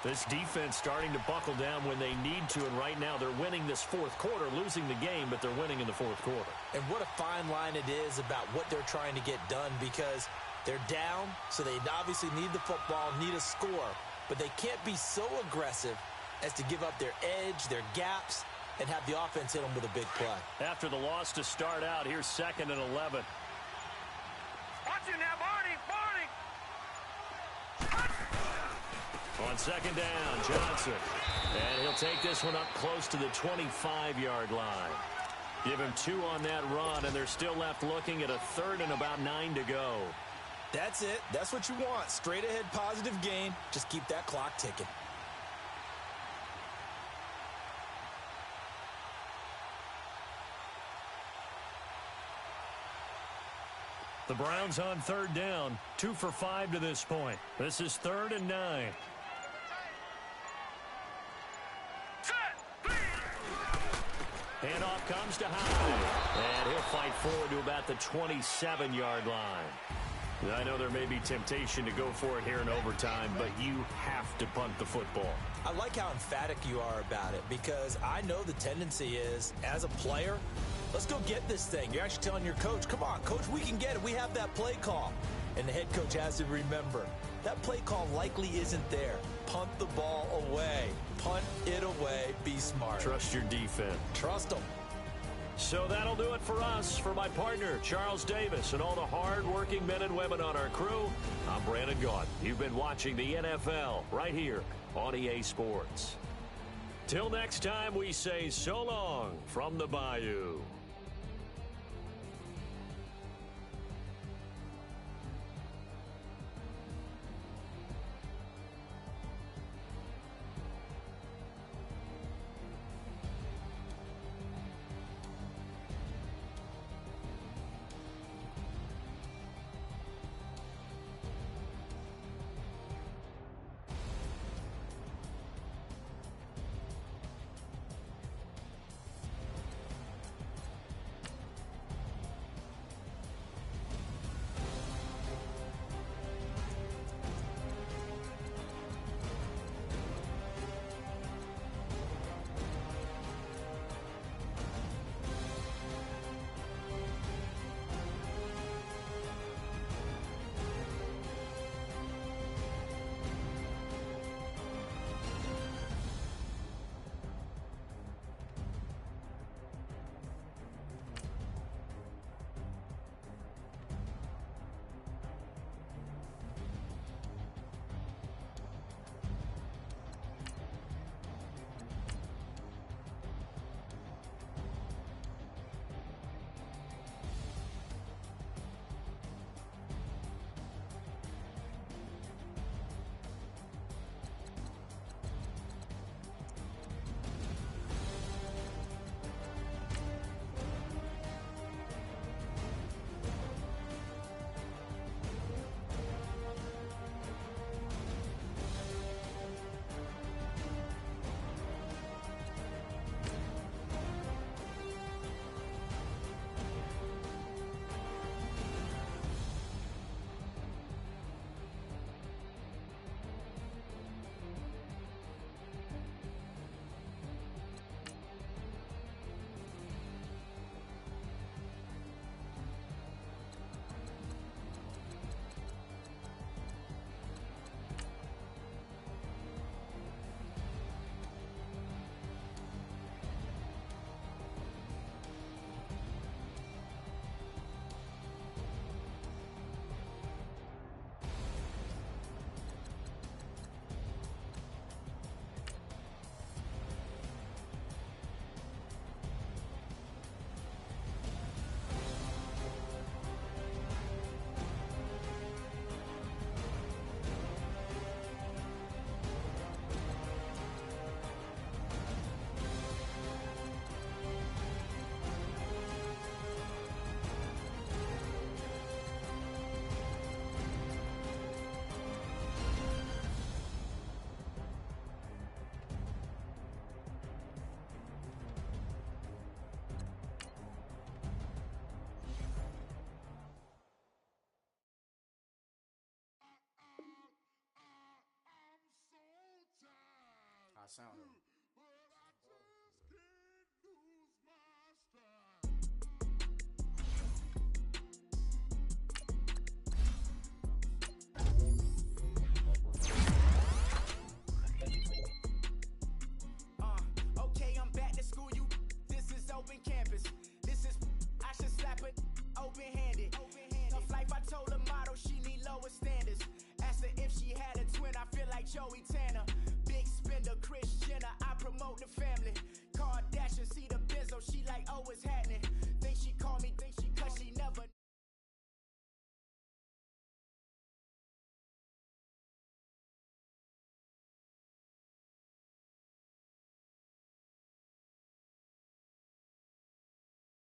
This defense starting to buckle down when they need to, and right now they're winning this 4th quarter, losing the game, but they're winning in the 4th quarter. And what a fine line it is about what they're trying to get done, because they're down, so they obviously need the football, need a score, but they can't be so aggressive as to give up their edge, their gaps, and have the offense hit them with a big play. After the loss to start out, here's 2nd and 11. Watch it now, Barney! On 2nd down, Johnson. And he'll take this one up close to the 25-yard line. Give him 2 on that run, and they're still left looking at a 3rd and about 9 to go. That's it. That's what you want. Straight ahead positive gain. Just keep that clock ticking. The Browns on 3rd down. 2 for 5 to this point. This is 3rd and 9. Handoff comes to Howard, and he'll fight forward to about the 27-yard line. Now, I know there may be temptation to go for it here in overtime, but you have to punt the football. I like how emphatic you are about it because I know the tendency is, as a player, let's go get this thing. You're actually telling your coach, come on, coach, we can get it. We have that play call. And the head coach has to remember, that play call likely isn't there. Punt the ball away. Punt it away. Be smart. Trust your defense. Trust them. So that'll do it for us. For my partner, Charles Davis, and all the hard-working men and women on our crew, I'm Brandon Gaudin. You've been watching the NFL right here on EA Sports. Till next time, we say so long from the Bayou. I sound it. Okay, I'm back to school. This is open campus. This is, I should slap it open-handed. Tough life, I told her motto, she need lower standards. Asked her if she had a twin, I feel like Joey Tanner. Big spender, Kris Jenner, I promote the family. Kardashian, see the benzo, she like, oh, it's happening.